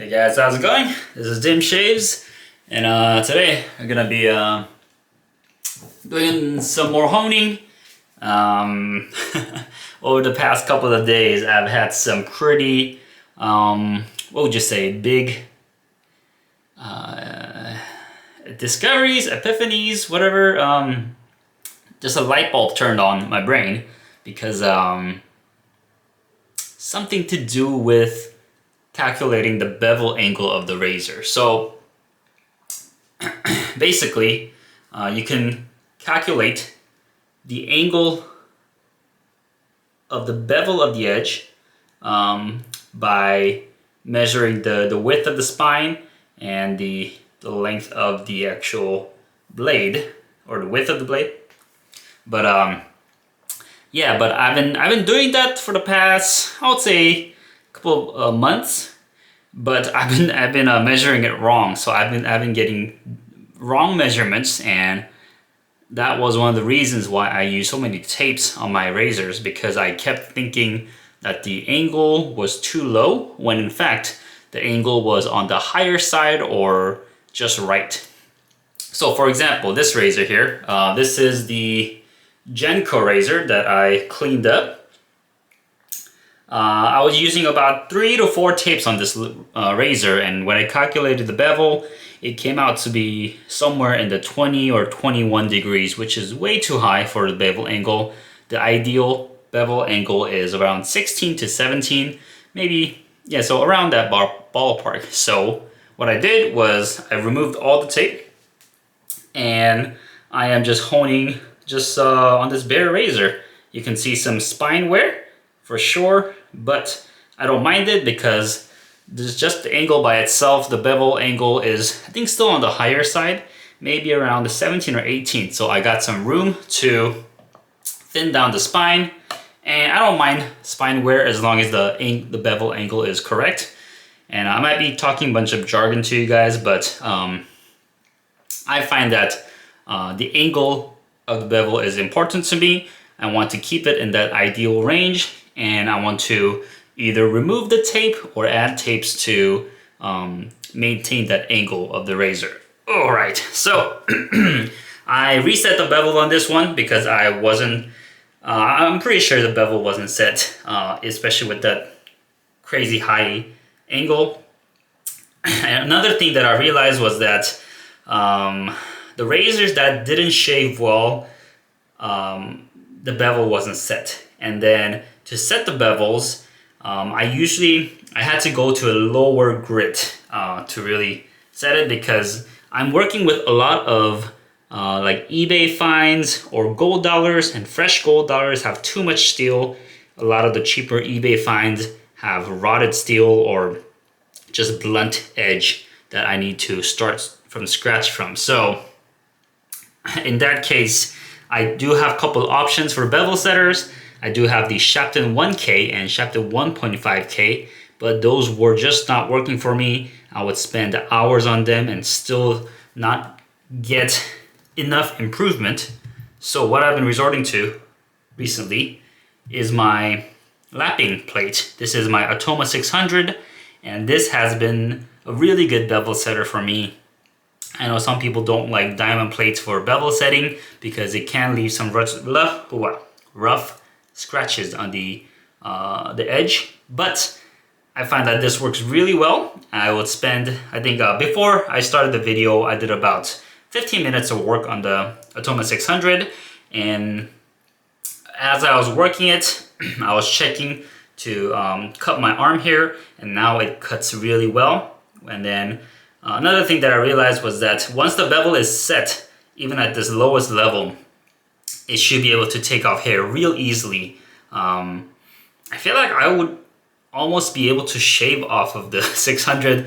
Hey guys, how's it going? This is Dim Shaves, and today I'm gonna be doing some more honing. Over the past couple of days, I've had some pretty, what would you say, big discoveries, epiphanies, whatever. Just a light bulb turned on my brain because something to do with calculating the bevel angle of the razor. So basically, you can calculate the angle of the bevel of the edge by measuring the width of the spine and the length of the actual blade, or the width of the blade. But yeah, but I've been doing that for the past, I would say, couple of months, but I've been measuring it wrong. So I've been getting wrong measurements, and that was one of the reasons why I use so many tapes on my razors, because I kept thinking that the angle was too low when in fact the angle was on the higher side or just right. So for example, this razor here, this is the Genco razor that I cleaned up. I was using about 3 to 4 tapes on this razor, and when I calculated the bevel, it came out to be somewhere in the 20 or 21 degrees, which is way too high for the bevel angle. The ideal bevel angle is around 16 to 17, maybe, yeah, so around that ballpark. So what I did was I removed all the tape, and I am just honing just on this bare razor. You can see some spine wear for sure, but I don't mind it because there's just the angle by itself. The bevel angle is, I think, still on the higher side, maybe around the 17 or 18. So I got some room to thin down the spine, and I don't mind spine wear as long as the bevel angle is correct. And I might be talking a bunch of jargon to you guys, but I find that the angle of the bevel is important to me. I want to keep it in that ideal range, and I want to either remove the tape or add tapes to maintain that angle of the razor. All right, so I reset the bevel on this one because I wasn't, I'm pretty sure the bevel wasn't set, especially with that crazy high angle. And another thing that I realized was that the razors that didn't shave well, the bevel wasn't set. And then to set the bevels, I had to go to a lower grit to really set it, because I'm working with a lot of like eBay finds or gold dollars, and fresh gold dollars have too much steel. A lot of the cheaper eBay finds have rotted steel or just blunt edge that I need to start from scratch from. So in that case, I do have a couple options for bevel setters. I do have the Shapton 1K and Shapton 1.5K, but those were just not working for me. I would spend hours on them and still not get enough improvement. So what I've been resorting to recently is my lapping plate. This is my Atoma 600, and this has been a really good bevel setter for me. I know some people don't like diamond plates for bevel setting because it can leave some rough scratches on the edge, but I find that this works really well. I would spend, I think before I started the video, I did about 15 minutes of work on the Atoma 600, and as I was working it, I was checking to cut my arm here, and now it cuts really well. And then another thing that I realized was that once the bevel is set, even at this lowest level, it should be able to take off hair real easily. I feel like I would almost be able to shave off of the 600.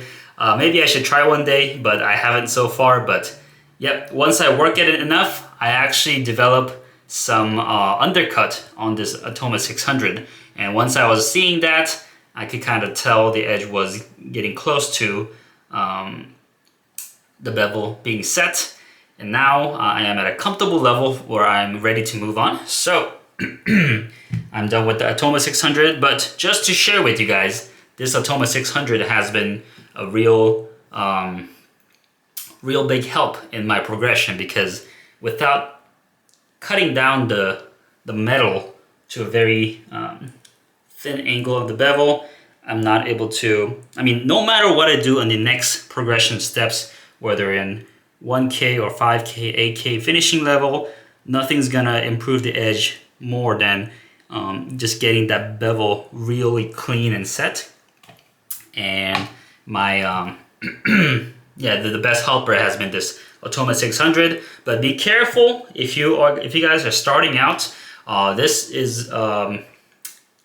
Maybe I should try one day, but I haven't so far. But yep, once I work at it enough, I actually develop some undercut on this Atoma 600. And once I was seeing that, I could kind of tell the edge was getting close to the bevel being set. And now I am at a comfortable level where I'm ready to move on. So I'm done with the Atoma 600, but just to share with you guys, this Atoma 600 has been a real real big help in my progression, because without cutting down the metal to a very thin angle of the bevel, I'm not able to, I mean, no matter what I do on the next progression steps, whether in 1K or 5K, 8K finishing level, nothing's gonna improve the edge more than just getting that bevel really clean and set. And my yeah, the best helper has been this Atoma 600. But be careful if you guys are starting out. This is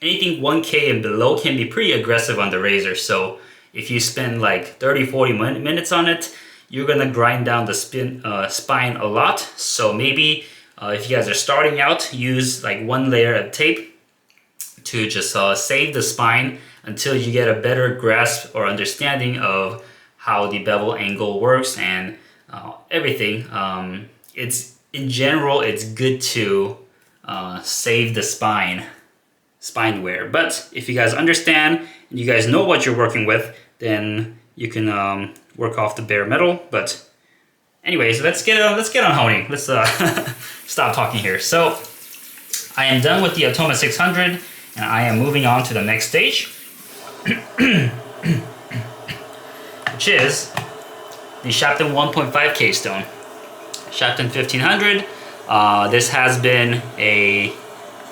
anything 1K and below can be pretty aggressive on the razor. So if you spend like 30-40 minutes on it, you're gonna grind down the spine a lot. So maybe if you guys are starting out, use like one layer of tape to just save the spine until you get a better grasp or understanding of how the bevel angle works and everything. It's in general, it's good to save the spine wear. But if you guys understand and you guys know what you're working with, then you can work off the bare metal. But anyways, let's get on honing. Let's stop talking here. So I am done with the Atoma 600, and I am moving on to the next stage, which is the Shapton 1.5K stone. Shapton 1500. This has been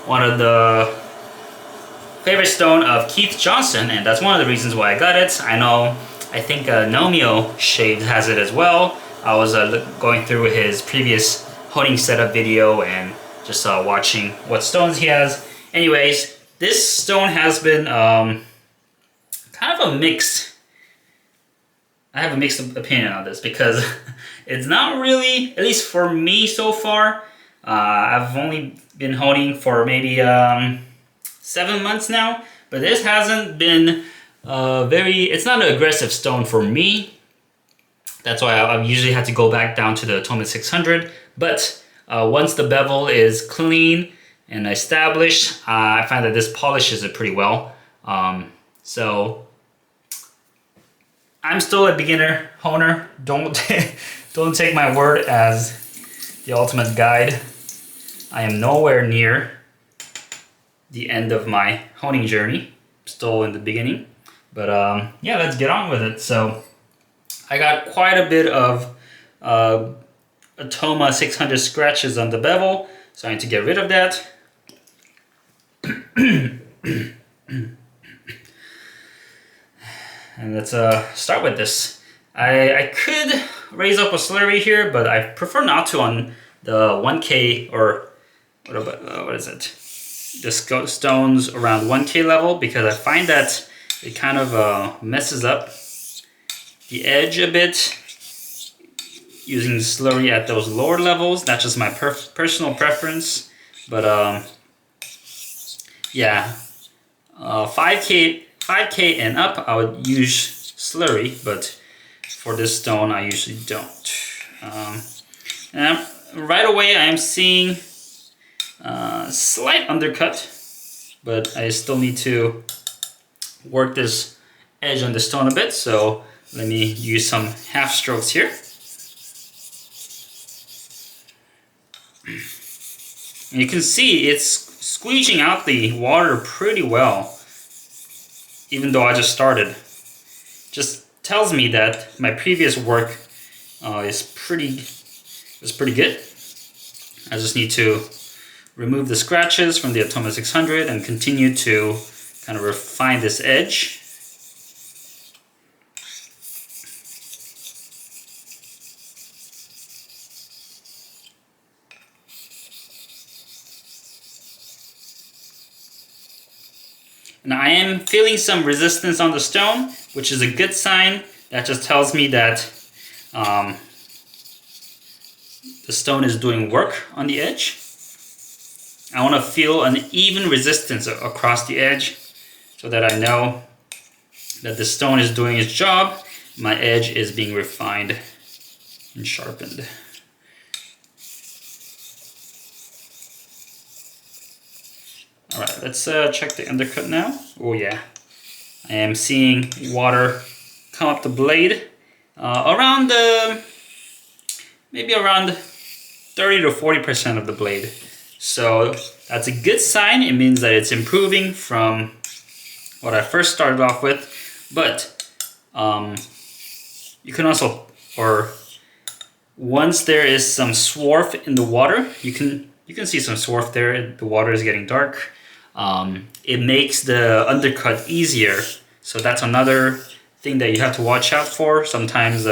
one of the favorite stone of Keith Johnson, and that's one of the reasons why I got it. I think Nomio Shaved has it as well. I was going through his previous honing setup video and just watching what stones he has. Anyways, this stone has been kind of a mixed. I have a mixed opinion on this because it's not really, at least for me so far. I've only been honing for maybe 7 months now, but this hasn't been it's not an aggressive stone for me. That's why I usually have to go back down to the Atoma 600. But once the bevel is clean and established, I find that this polishes it pretty well. So I'm still a beginner honer. Don't take my word as the ultimate guide. I am nowhere near the end of my honing journey. Still in the beginning. But yeah, let's get on with it. So I got quite a bit of Atoma 600 scratches on the bevel, so I need to get rid of that. And let's start with this. I could raise up a slurry here, but I prefer not to on the 1K or what is it? The stones around 1K level, because I find that it kind of messes up the edge a bit using slurry at those lower levels. That's just my personal preference. But yeah, 5K and up, I would use slurry, but for this stone, I usually don't. And right away, I am seeing slight undercut, but I still need to work this edge on the stone a bit. So let me use some half strokes here. And you can see it's squeezing out the water pretty well, even though I just started. Just tells me that my previous work was pretty good. I just need to remove the scratches from the Atoma 600 and continue to kind of refine this edge. And I am feeling some resistance on the stone, which is a good sign. That just tells me that the stone is doing work on the edge. I want to feel an even resistance across the edge so that I know that the stone is doing its job. My edge is being refined and sharpened. Alright, let's check the undercut now. Oh yeah, I am seeing water come up the blade around maybe around 30 to 40% of the blade. So that's a good sign. It means that it's improving from what I first started off with. But you can also, or once there is some swarf in the water, you can see some swarf there. The water is getting dark. It makes the undercut easier. So that's another thing that you have to watch out for. Sometimes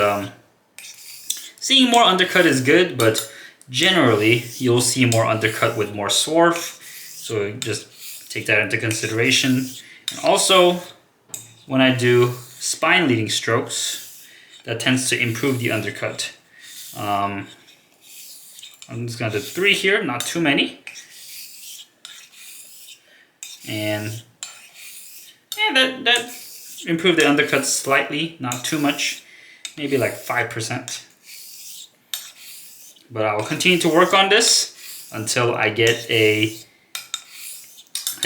seeing more undercut is good, but generally you'll see more undercut with more swarf. So just take that into consideration. And also, when I do spine leading strokes, that tends to improve the undercut. I'm just gonna do 3 here, not too many. And yeah, that improved the undercut slightly, not too much, maybe like 5%. But I will continue to work on this until I get I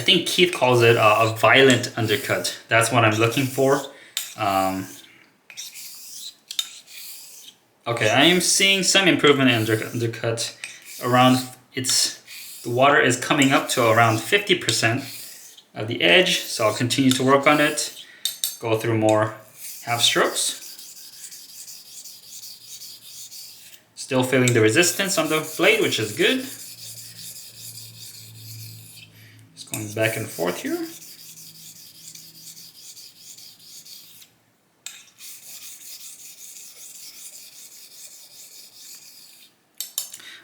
think Keith calls it a violent undercut. That's what I'm looking for. Okay, I am seeing some improvement in undercut. The water is coming up to around 50% of the edge, so I'll continue to work on it. Go through more half strokes. Still feeling the resistance on the blade, which is good. Just going back and forth here.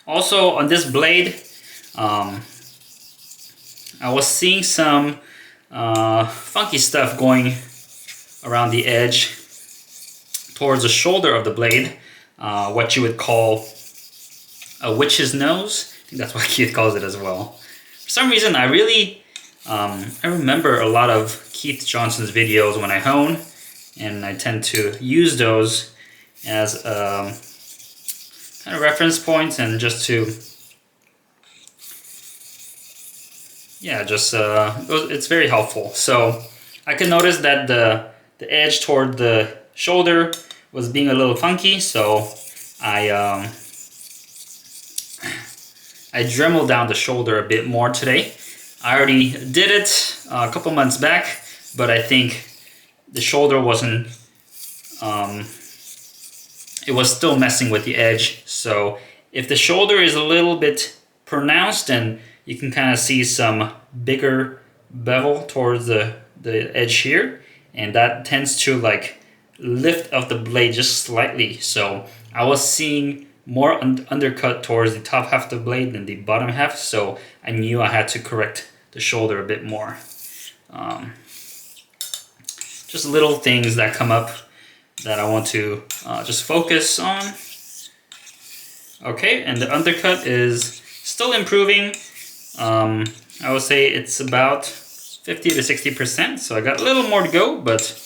Also on this blade, I was seeing some funky stuff going around the edge towards the shoulder of the blade, what you would call a witch's nose. I think that's what Keith calls it as well. For some reason, I remember a lot of Keith Johnson's videos when I hone, and I tend to use those as kind of reference points and just to, yeah, just it's very helpful. So I could notice that the edge toward the shoulder was being a little funky, so I dremeled down the shoulder a bit more today. I already did it a couple months back, but I think the shoulder wasn't, it was still messing with the edge. So if the shoulder is a little bit pronounced, then you can kind of see some bigger bevel towards the edge here, and that tends to like lift up the blade just slightly. So I was seeing more undercut towards the top half of the blade than the bottom half, so I knew I had to correct the shoulder a bit more. Just little things that come up that I want to just focus on. Okay, and the undercut is still improving. I would say it's about 50 to 60%, so I got a little more to go, but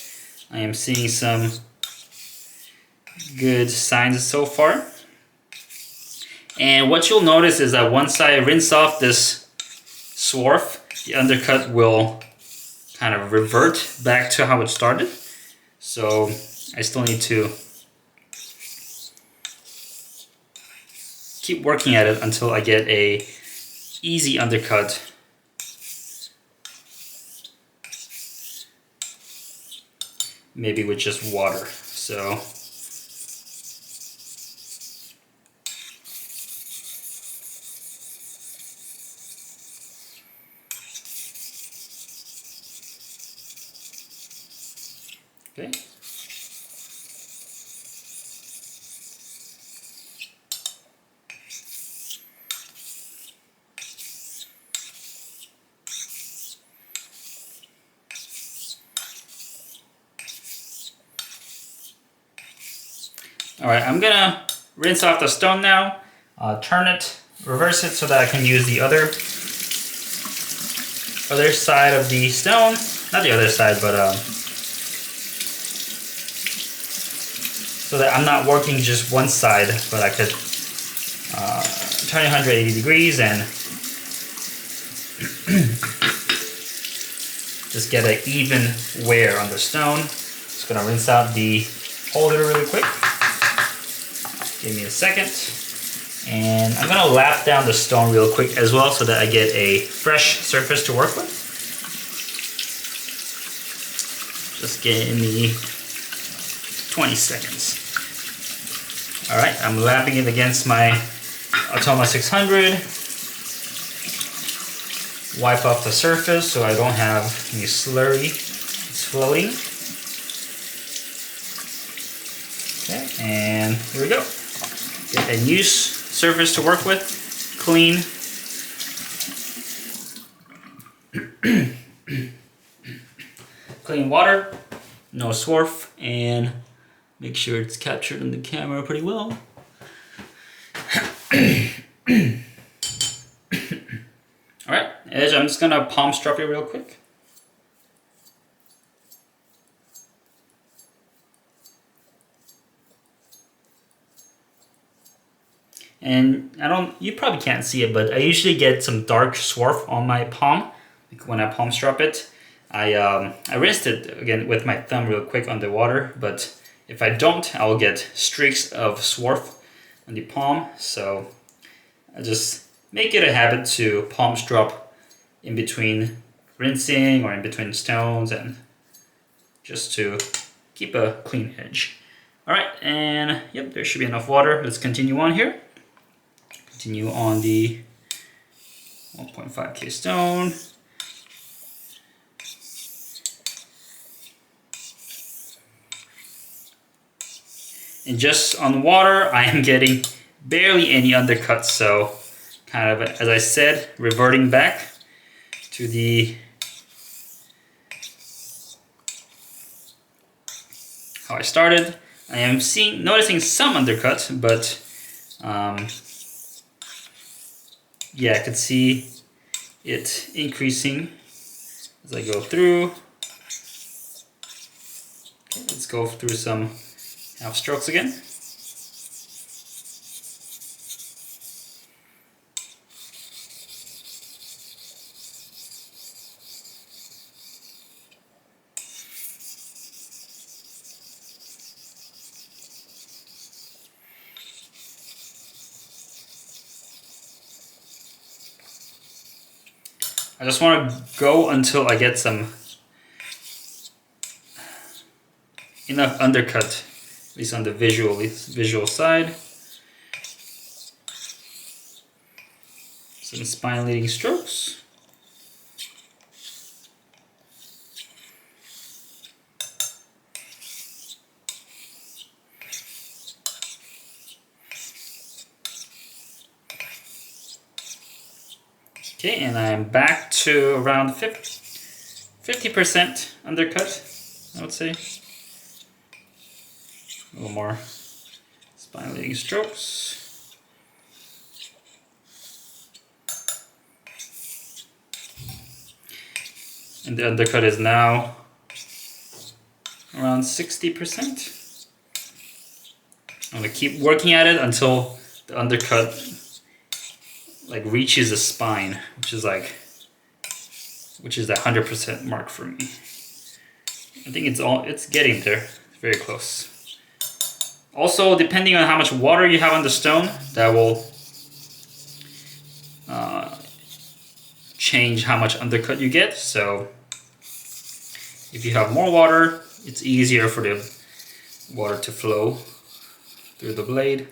I am seeing some good signs so far. And what you'll notice is that once I rinse off this swarf, the undercut will kind of revert back to how it started. So I still need to keep working at it until I get a easy undercut. Maybe with just water. So okay. Alright, I'm gonna rinse off the stone now, turn it, reverse it so that I can use the other side of the stone. Not the other side, but so that I'm not working just one side, but I could turn it 180 degrees and just get an even wear on the stone. Just gonna rinse out the holder really quick. Give me a second. And I'm gonna lap down the stone real quick as well so that I get a fresh surface to work with. Just give me 20 seconds. Alright, I'm lapping it against my Atoma 600. Wipe off the surface so I don't have any slurry. It's floating. Okay, and here we go. Get a new surface to work with. Clean. Clean water. No swarf. And make sure it's captured on the camera pretty well. Alright, edge, I'm just gonna palm strap it real quick. And you probably can't see it, but I usually get some dark swarf on my palm. Like when I palm strap it, I rinsed it again with my thumb real quick on the water, but if I don't, I will get streaks of swarf on the palm. So I just make it a habit to palm strap in between rinsing or in between stones, and just to keep a clean edge. Alright, and yep, there should be enough water. Let's continue on here. Continue on the 1.5K stone. And just on water, I am getting barely any undercuts, so kind of, as I said, reverting back to the how I started. I am noticing some undercut, but yeah, I could see it increasing as I go through. Okay, let's go through some half strokes again. I just want to go until I get some enough undercut, at least on the visual side. Some spine leading strokes. Okay, and I'm back to around 50% undercut, I would say. A little more spine leading strokes. And the undercut is now around 60%. I'm gonna keep working at it until the undercut like reaches the spine, which is the 100% mark for me. I think it's getting there, very close. Also, depending on how much water you have on the stone, that will change how much undercut you get. So if you have more water, it's easier for the water to flow through the blade.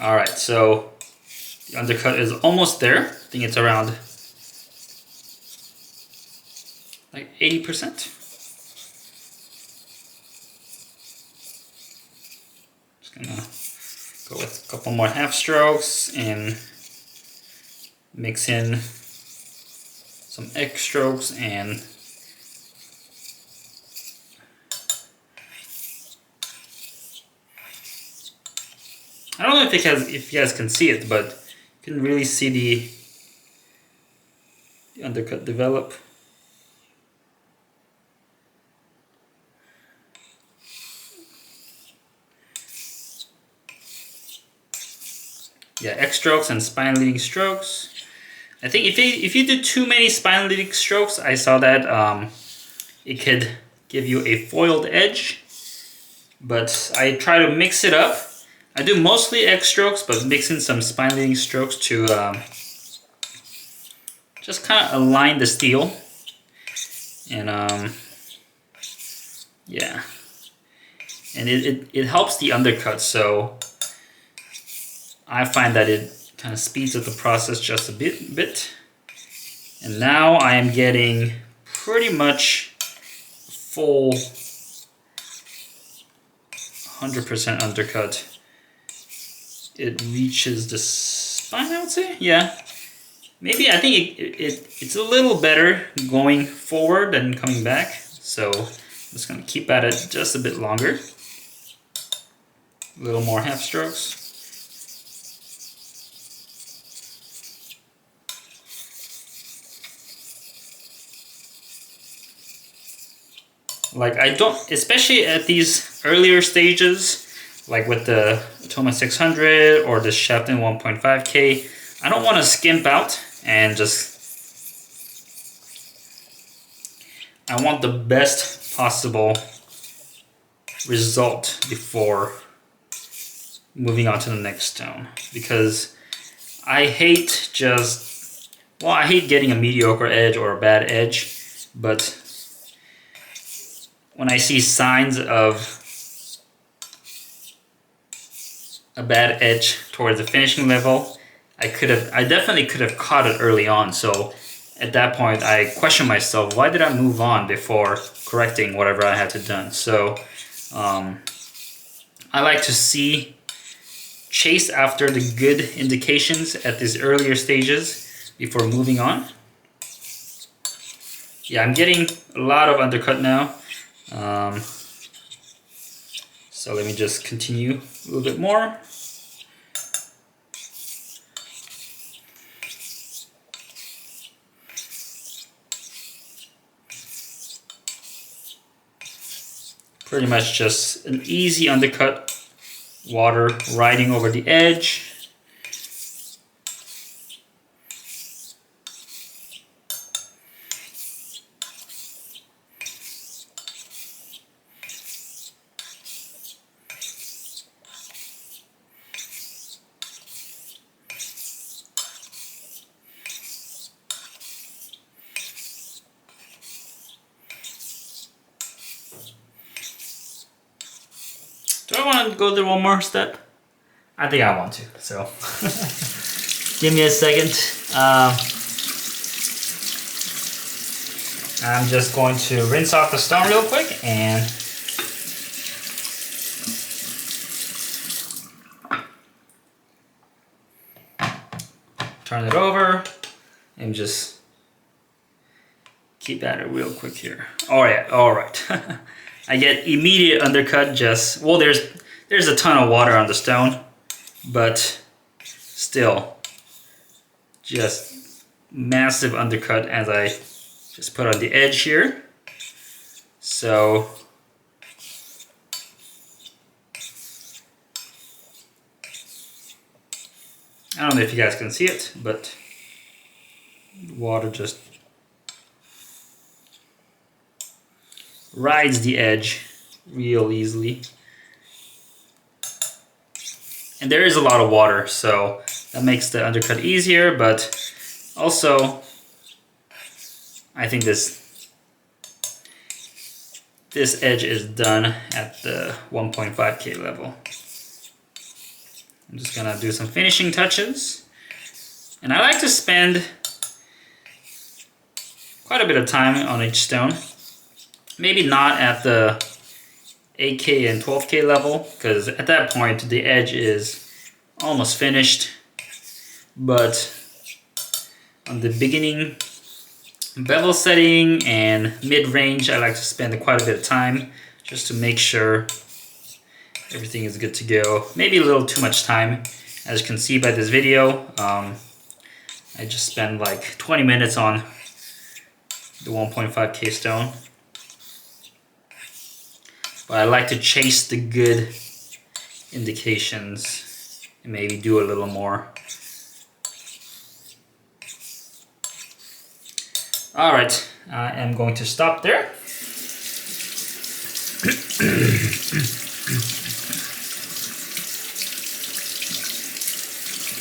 Alright, so the undercut is almost there. I think it's around like 80%. Just gonna go with a couple more half strokes and mix in some X strokes and I don't know if you guys can see it, but you can really see the undercut develop. Yeah, X strokes and spine leading strokes. I think if you do too many spine leading strokes, I saw that it could give you a foiled edge. But I try to mix it up. I do mostly X strokes, but mix in some spine leading strokes to just kind of align the steel. And yeah, and it helps the undercut, so I find that it kind of speeds up the process just a bit. And now I am getting pretty much full 100% undercut. It reaches the spine, I would say. Yeah, maybe I think it's a little better going forward than coming back. So I'm just gonna keep at it just a bit longer. A little more half strokes. Like I don't, especially at these earlier stages, like with the Atoma 600 or the Shapton 1.5K, I don't want to skimp out and just, I want the best possible result before moving on to the next stone, because I hate just, well, I hate getting a mediocre edge or a bad edge, but when I see signs of a bad edge towards the finishing level, I definitely could have caught it early on. So at that point, I question myself, why did I move on before correcting whatever I had to done? So I like to chase after the good indications at these earlier stages before moving on. Yeah, I'm getting a lot of undercut now. So let me just continue a little bit more. Pretty much just an easy undercut, water riding over the edge. Do I want to go through one more step? I think I want to, so give me a second. I'm just going to rinse off the stone real quick and turn it over and just keep at it real quick here. All right. I get immediate undercut. Just, well, there's a ton of water on the stone, but still, just massive undercut as I just put on the edge here. So I don't know if you guys can see it, but water just rides the edge real easily. And there is a lot of water, so that makes the undercut easier, but also I think this edge is done at the 1.5K level. I'm just gonna do some finishing touches. And I like to spend quite a bit of time on each stone. Maybe not at the 8K and 12K level, because at that point the edge is almost finished. But on the beginning bevel setting and mid-range, I like to spend quite a bit of time just to make sure everything is good to go. Maybe a little too much time. As you can see by this video, I just spent like 20 minutes on the 1.5K stone. But I like to chase the good indications. and maybe do a little more. All right, I am going to stop there.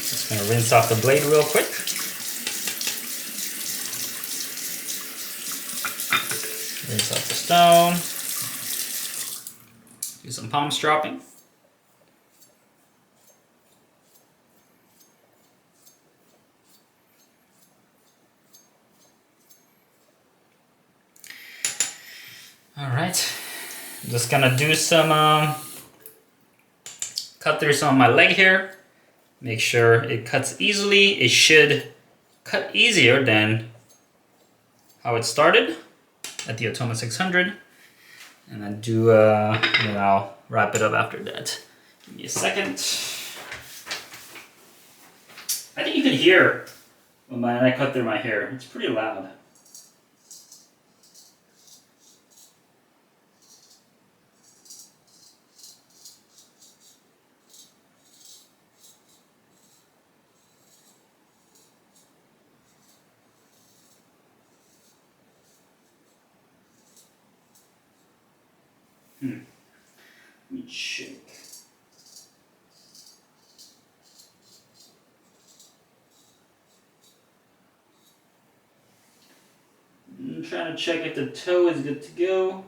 Just gonna rinse off the blade real quick. Rinse off the stone. Do some palm stropping. All right, I'm just gonna do some, cut through some of my leg here. Make sure it cuts easily. It should cut easier than how it started at the Atoma 600. And then then I'll wrap it up after that. Give me a second. I think you can hear when I cut through my hair. It's pretty loud. Let me check. I'm trying to check if the toe is good to go.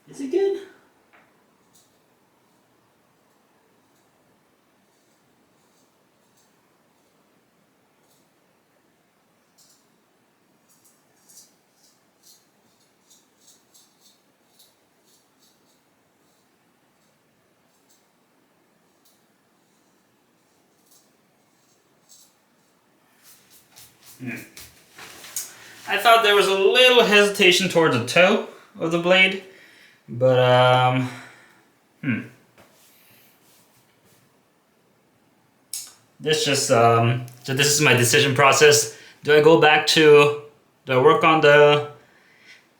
Is it good? I thought there was a little hesitation towards the toe of the blade, but this just so this is my decision process. Do I go back to, do I work on the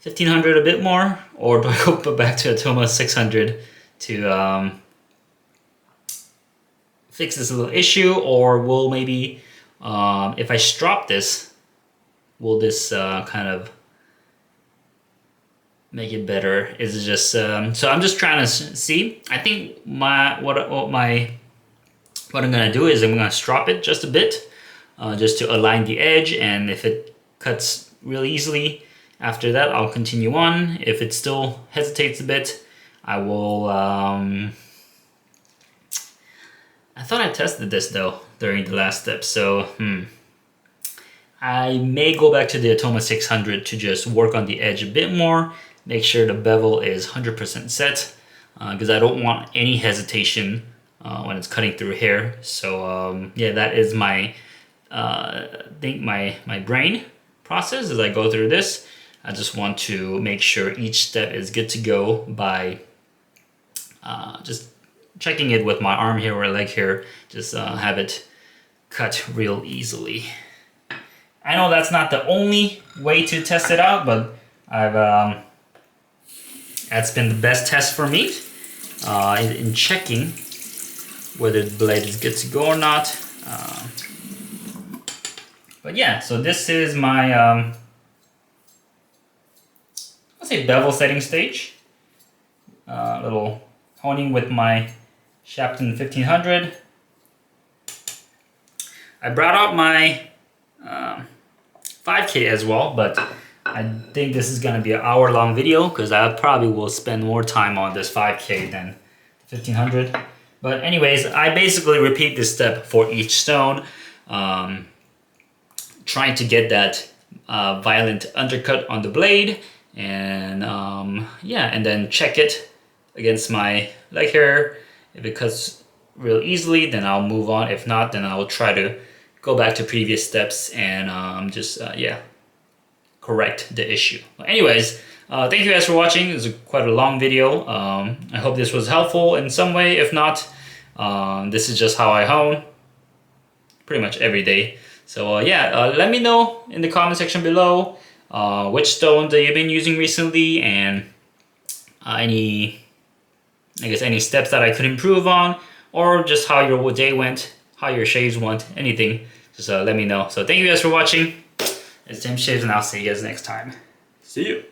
1500 a bit more, or do I go back to Atoma 600 to fix this little issue, or will maybe if I strop this, will this kind of make it better? Is it just so I'm just trying to see. I think what I'm gonna do is I'm gonna strop it just a bit, just to align the edge, and if it cuts really easily, after that I'll continue on. If it still hesitates a bit, I will I thought I tested this though during the last step, so I may go back to the Atoma 600 to just work on the edge a bit more, make sure the bevel is 100% set, because I don't want any hesitation when it's cutting through hair. So yeah, that is my think my brain process as I go through this. I just want to make sure each step is good to go by just checking it with my arm here or leg here, just have it cut real easily. I know that's not the only way to test it out, but that's been the best test for me in checking whether the blade is good to go or not. But yeah, so this is my I'll say bevel setting stage. Little honing with my Shapton 1500. I brought out my 5K as well, but I think this is gonna be an hour-long video because I probably will spend more time on this 5K than 1500. But anyways, I basically repeat this step for each stone, trying to get that violent undercut on the blade, and yeah, and then check it against my leg hair. If it cuts real easily, then I'll move on. If not, then I'll try to go back to previous steps and just yeah, correct the issue. But anyways, thank you guys for watching. It was quite a long video. I hope this was helpful in some way. If not, This is just how I hone pretty much every day. So yeah, let me know in the comment section below which stones that you've been using recently, and any steps that I could improve on, or just how your day went, how your shaves went, anything. Just let me know. So thank you guys for watching. It's Tim Shaves, and I'll see you guys next time. See you.